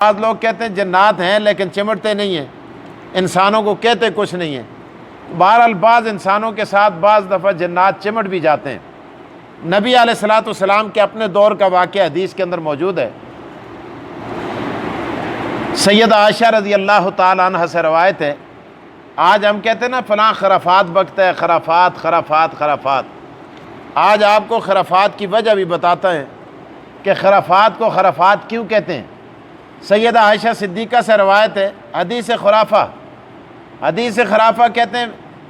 بعض لوگ کہتے ہیں جنات ہیں لیکن چمٹتے نہیں ہیں، انسانوں کو کہتے کچھ نہیں ہیں۔ بہرحال بعض انسانوں کے ساتھ بعض دفعہ جنات چمٹ بھی جاتے ہیں۔ نبی علیہ الصلوۃ والسلام کے اپنے دور کا واقعہ حدیث کے اندر موجود ہے۔ سیدہ عائشہ رضی اللہ تعالیٰ عنہ سے روایت ہے، آج ہم کہتے ہیں نا فلاں خرافات بکتا ہے، خرافات خرافات خرافات، آج آپ کو خرافات کی وجہ بھی بتاتا ہے کہ خرافات کو خرافات کیوں کہتے ہیں۔ سیدہ عائشہ صدیقہ سے روایت ہے، حدیث خرافہ کہتے ہیں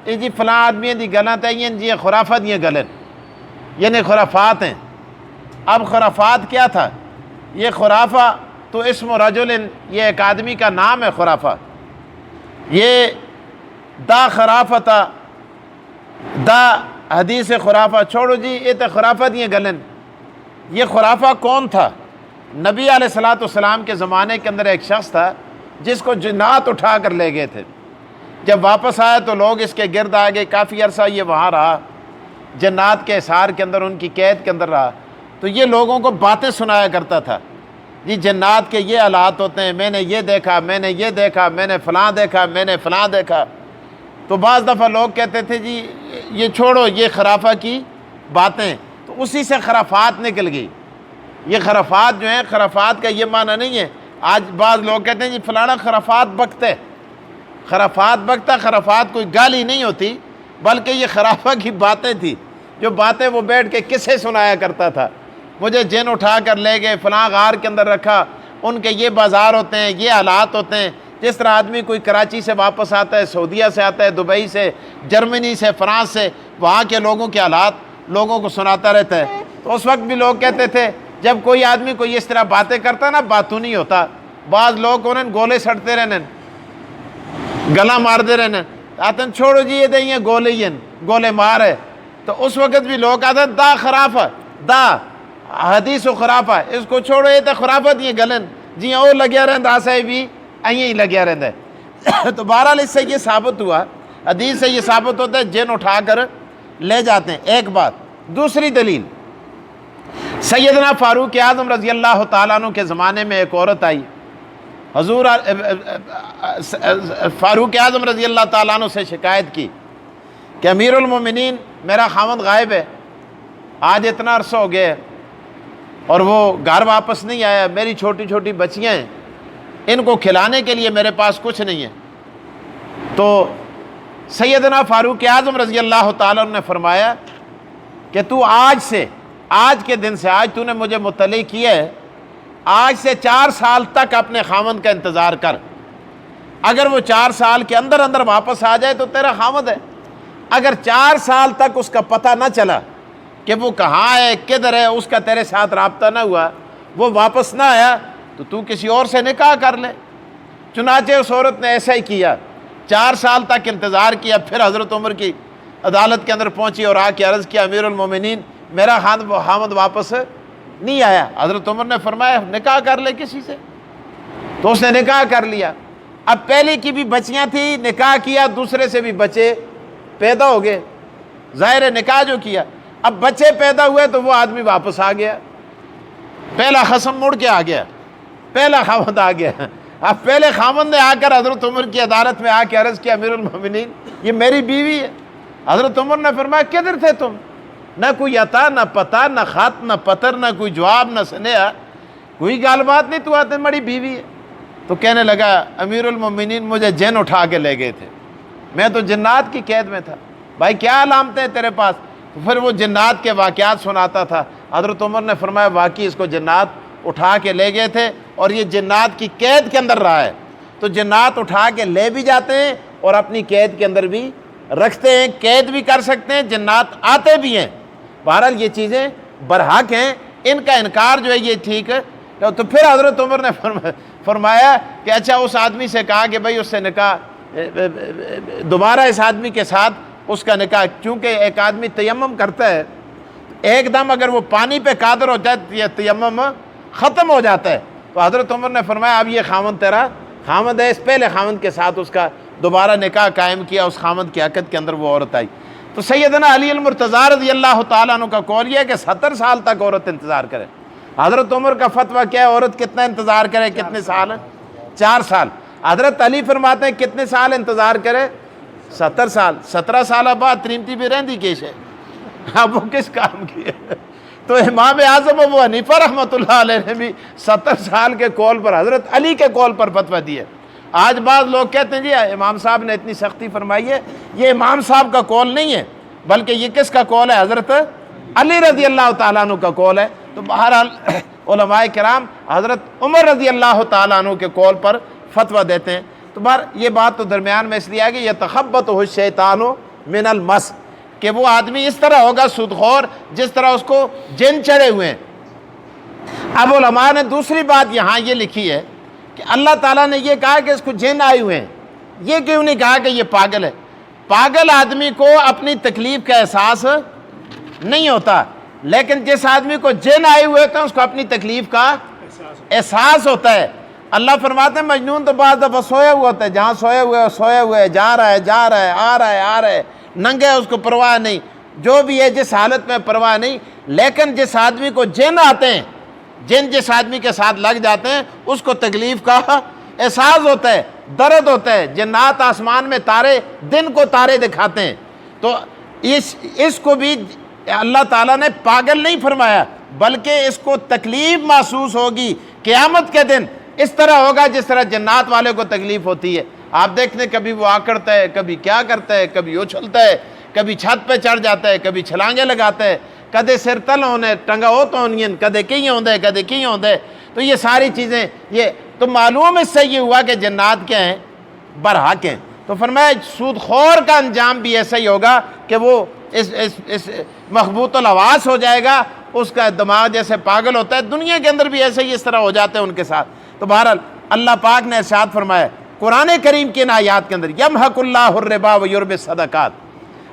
یہ جی فلاں آدمی دی گلاں تے جی خرافہ دیاں گلن، یعنی خرافات ہیں۔ اب خرافات کیا تھا؟ یہ خرافہ تو اسم رجل، یہ ایک آدمی کا نام ہے خرافہ۔ یہ دا خرافتا دا حدیث خرافہ چھوڑو جی، یہ تو خرافہ دیاں گلن۔ یہ خرافہ کون تھا؟ نبی علیہ الصلوۃ والسلام کے زمانے کے اندر ایک شخص تھا جس کو جنات اٹھا کر لے گئے تھے۔ جب واپس آیا تو لوگ اس کے گرد آ گئے، کافی عرصہ یہ وہاں رہا، جنات کے احصار کے اندر، ان کی قید کے اندر رہا۔ تو یہ لوگوں کو باتیں سنایا کرتا تھا، جی جنات کے یہ حالات ہوتے ہیں، میں نے یہ دیکھا، میں نے یہ دیکھا، میں نے فلاں دیکھا، میں نے فلاں دیکھا۔ تو بعض دفعہ لوگ کہتے تھے جی یہ چھوڑو، یہ خرافہ کی باتیں، تو اسی سے خرافات نکل گئی۔ یہ خرافات جو ہیں، خرافات کا یہ معنی نہیں ہے آج بعض لوگ کہتے ہیں جی فلانا خرافات بکتے، خرافات کوئی گالی نہیں ہوتی، بلکہ یہ خرافہ کی باتیں تھی، جو باتیں وہ بیٹھ کے قصے سنایا کرتا تھا۔ مجھے جن اٹھا کر لے گئے، فلاں غار کے اندر رکھا، ان کے یہ بازار ہوتے ہیں، یہ حالات ہوتے ہیں۔ جس طرح آدمی کوئی کراچی سے واپس آتا ہے، سعودیہ سے آتا ہے، دبئی سے، جرمنی سے، فرانس سے، وہاں کے لوگوں کے حالات لوگوں کو سناتا رہتا ہے۔ تو اس وقت بھی لوگ کہتے تھے جب کوئی آدمی کوئی اس طرح باتیں کرتا نا، باتوں نہیں ہوتا، بعض لوگ انہیں گولے سڑتے رہنے، گلا مار دے رہنے، آتے ہیں چھوڑو جی یہ دیں گولے مار ہے۔ تو اس وقت بھی لوگ آتے ہیں دا خرافہ، دا حدیث و خرافہ، اس کو چھوڑو، یہ تو خرافہ دیے گلن جی وہ لگیا رہتا صاحب بھی اییں ہی لگیا رہتا ہے۔ تو بہرحال اس سے یہ ثابت ہوا، حدیث سے یہ ثابت ہوتا ہے جن اٹھا کر لے جاتے ہیں۔ ایک بات۔ دوسری دلیل، سیدنا فاروق اعظم رضی اللہ تعالیٰ عنہ کے زمانے میں ایک عورت آئی، حضور فاروق اعظم رضی اللہ تعالیٰ عنہ سے شکایت کی کہ امیر المومنین میرا خاوند غائب ہے، آج اتنا عرصہ ہو گیا ہے اور وہ گھر واپس نہیں آیا، میری چھوٹی چھوٹی بچیاں ہیں، ان کو کھلانے کے لیے میرے پاس کچھ نہیں ہے۔ تو سیدنا فاروق اعظم رضی اللہ تعالیٰ عنہ نے فرمایا کہ تو آج کے دن سے، آج تو نے مجھے مطلع کیا ہے، آج سے 4 سال تک اپنے خاوند کا انتظار کر، اگر وہ 4 سال کے اندر اندر واپس آ جائے تو تیرا خاوند ہے، اگر 4 سال تک اس کا پتہ نہ چلا کہ وہ کہاں ہے، کدھر ہے، اس کا تیرے ساتھ رابطہ نہ ہوا، وہ واپس نہ آیا، تو کسی اور سے نکاح کر لے۔ چنانچہ اس عورت نے ایسا ہی کیا، 4 سال تک انتظار کیا، پھر حضرت عمر کی عدالت کے اندر پہنچی اور آ کے عرض کیا امیر المومنین میرا خاوند واپس نہیں آیا۔ حضرت عمر نے فرمایا نکاح کر لے کسی سے، تو اس نے نکاح کر لیا۔ اب پہلے کی بھی بچیاں تھیں، نکاح کیا، دوسرے سے بھی بچے پیدا ہو گئے، ظاہر ہے نکاح جو کیا، اب بچے پیدا ہوئے تو وہ آدمی واپس آ گیا، پہلا خصم مڑ کے آ گیا، پہلا خاوند آ گیا۔ اب پہلے خاوند نے آ کر حضرت عمر کی عدالت میں آ کے عرض کیا امیر المومنین یہ میری بیوی ہے۔ حضرت عمر نے فرمایا کدھر تھے تم؟ نہ کوئی عطا، نہ پتہ، نہ خط، نہ پتر، نہ کوئی جواب، نہ سنیا، کوئی گال بات نہیں، تو آتے میری بیوی ہے۔ تو کہنے لگا امیر المومنین مجھے جن اٹھا کے لے گئے تھے، میں تو جنات کی قید میں تھا، بھائی کیا علامتیں تیرے پاس؟ تو پھر وہ جنات کے واقعات سناتا تھا۔ حضرت عمر نے فرمایا واقعی اس کو جنات اٹھا کے لے گئے تھے اور یہ جنات کی قید کے اندر رہا ہے۔ تو جنات اٹھا کے لے بھی جاتے ہیں اور اپنی قید کے اندر بھی رکھتے ہیں، قید بھی کر سکتے ہیں، جنات آتے بھی ہیں۔ بہرحال یہ چیزیں برحق ہیں، ان کا انکار جو ہے یہ ٹھیک ہے۔ تو پھر حضرت عمر نے فرمایا کہ اچھا اس آدمی سے کہا کہ بھائی اس سے نکاح دوبارہ اس آدمی کے ساتھ اس کا نکاح، چونکہ ایک آدمی تیمم کرتا ہے، ایک دم اگر وہ پانی پہ قادر ہو جائے تو یہ تیمم ختم ہو جاتا ہے۔ تو حضرت عمر نے فرمایا اب یہ خاوند تیرا خاوند ہے، اس پہلے خاوند کے ساتھ اس کا دوبارہ نکاح قائم کیا، اس خاوند کی عقد کے اندر وہ عورت آئی۔ تو سیدنا علی المرتضیٰ رضی اللہ تعالیٰ عنہ کا قول یہ ہے کہ 70 سال تک عورت انتظار کرے، حضرت عمر کا فتویٰ کیا ہے؟ عورت کتنا انتظار کرے؟ کتنے سال؟ 4 سال۔ حضرت علی فرماتے ہیں کتنے سال انتظار کرے؟ 70 سال۔ 17 سال بعد تریمتی بھی رہندی کیش ہے، اب وہ کس کام کی ہے؟ تو امام اعظم ابو حنیفہ رحمۃ اللہ علیہ نے بھی 70 سال کے قول پر، حضرت علی کے قول پر فتویٰ دیے۔ آج بعض لوگ کہتے ہیں جی امام صاحب نے اتنی سختی فرمائی ہے، یہ امام صاحب کا قول نہیں ہے بلکہ یہ کس کا قول ہے؟ حضرت علی رضی اللہ تعالیٰ عنہ کا قول ہے۔ تو بہرحال علماء کرام حضرت عمر رضی اللہ تعالیٰ عنہ کے قول پر فتویٰ دیتے ہیں۔ تو یہ بات تو درمیان میں اس لیے آ گئی، یتخبطہ الشیطان من المس، کہ وہ آدمی اس طرح ہوگا سودخور جس طرح اس کو جن چڑھے ہوئے ہیں۔ اب علماء نے دوسری بات یہاں یہ لکھی ہے کہ اللہ تعالیٰ نے یہ کہا کہ اس کو جن آئے ہوئے ہیں، یہ کیوں نہیں کہا کہ یہ پاگل ہے؟ پاگل آدمی کو اپنی تکلیف کا احساس نہیں ہوتا، لیکن جس آدمی کو جن آئے ہوئے ہوتے ہیں اس کو اپنی تکلیف کا احساس ہوتا ہے۔ اللہ فرماتے ہیں مجنون تو بعض دفعہ سویا ہوا ہوتا ہے، جہاں سویا ہوا ہے، جا رہا ہے آ رہا ہے، ننگے اس کو پرواہ نہیں، جو بھی ہے جس حالت میں پرواہ نہیں۔ لیکن جس آدمی کو جن آتے ہیں، جن جس آدمی کے ساتھ لگ جاتے ہیں اس کو تکلیف کا احساس ہوتا ہے، درد ہوتا ہے۔ جنات آسمان میں تارے، دن کو تارے دکھاتے ہیں۔ تو اس کو بھی اللہ تعالیٰ نے پاگل نہیں فرمایا بلکہ اس کو تکلیف محسوس ہوگی قیامت کے دن، اس طرح ہوگا جس طرح جنات والے کو تکلیف ہوتی ہے۔ آپ دیکھتے ہیں کبھی وہ آکڑتا ہے، کبھی کیا کرتا ہے، کبھی اچھلتا ہے، کبھی چھت پہ چڑھ جاتا ہے، کبھی چھلانگے لگاتا ہے، کدے سر تل ہونے ٹنگا ہو تو ہونین، کدے کہیں ہوندے کدے کہیں ہوندے۔ تو یہ ساری چیزیں یہ تو معلوم اس سے یہ ہوا کہ جنات کیا ہیں؟ برحق ہیں۔ تو فرمایا سود خور کا انجام بھی ایسا ہی ہوگا کہ وہ اس مخبوط الحواس ہو جائے گا، اس کا دماغ جیسے پاگل ہوتا ہے، دنیا کے اندر بھی ایسے ہی اس طرح ہو جاتے ہیں ان کے ساتھ۔ تو بہرحال اللہ پاک نے ارشاد فرمایا قرآن کریم کی ان آیات کے اندر، یمحق اللہ الربا ویربی الصدقات،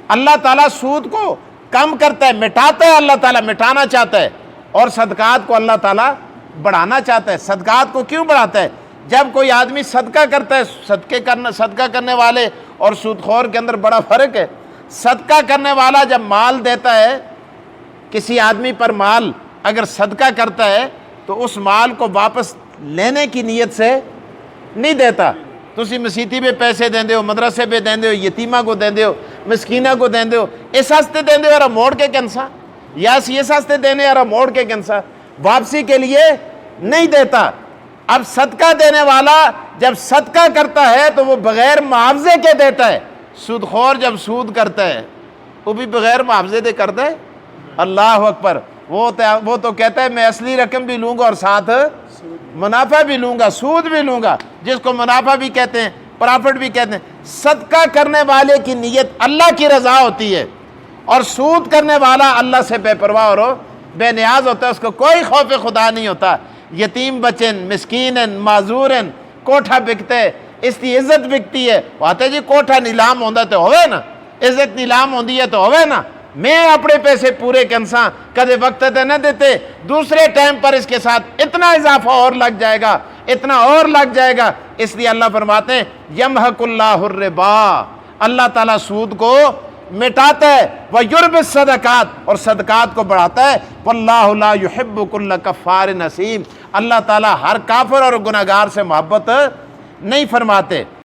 اللہ تعالیٰ سود کو کم کرتا ہے، مٹاتا ہے، اللہ تعالیٰ مٹانا چاہتا ہے، اور صدقات کو اللہ تعالیٰ بڑھانا چاہتا ہے۔ صدقات کو کیوں بڑھاتا ہے؟ جب کوئی آدمی صدقہ کرتا ہے، صدقہ کرنے والے اور سود خور کے اندر بڑا فرق ہے۔ صدقہ کرنے والا جب مال دیتا ہے، کسی آدمی پر مال اگر صدقہ کرتا ہے تو اس مال کو واپس لینے کی نیت سے نہیں دیتا۔ تسی مسیتی پہ پیسے دیندے ہو، مدرسے پہ دیندے ہو، یتیمہ کو دیندے ہو، مسکینہ کو دیندے ہو، اس ہستے دیندے ہو اور موڑ کے کنسا، یا اس ہستے دینے اور موڑ کے کنسا، واپسی کے لیے نہیں دیتا۔ اب صدقہ دینے والا جب صدقہ کرتا ہے تو وہ بغیر معاوضے کے دیتا ہے۔ سود خور جب سود کرتا ہے وہ بھی بغیر معاوضے دے کرتا ہے۔ اللہ اکبر، وہ تو کہتا ہے میں اصلی رقم بھی لوں گا اور ساتھ منافع بھی لوں گا، سود بھی لوں گا، جس کو منافع بھی کہتے ہیں، پرافٹ بھی کہتے ہیں۔ صدقہ کرنے والے کی نیت اللہ کی رضا ہوتی ہے، اور سود کرنے والا اللہ سے بے پرواہ اور بے نیاز ہوتا ہے، اس کو کوئی خوف خدا نہیں ہوتا۔ یتیم بچن، مسکین، معذور، کوٹھا بکتے، اس کی عزت بکتی ہے۔ آتے جی کوٹھا نیلام ہوندہ تو ہوئے نا، عزت نیلام ہوندی ہے تو ہوئے نا، میں اپنے پیسے پورے کنساں کدے وقت تے نہ دیتے، دوسرے ٹائم پر اس کے ساتھ اتنا اضافہ اور لگ جائے گا، اتنا اور لگ جائے گا۔ اس لیے اللہ فرماتے ہیں یمحق اللہ الربا، اللہ تعالیٰ سود کو مٹاتا ہے، وَيُرْبِ الصَّدَقَاتِ، اور صدقات کو بڑھاتا ہے۔ وَاللَّهُ لَا يُحِبُّ كُلَّ كَفَّارٍ نَسِيمٍ، اللہ تعالیٰ ہر کافر اور گناہگار سے محبت نہیں فرماتے۔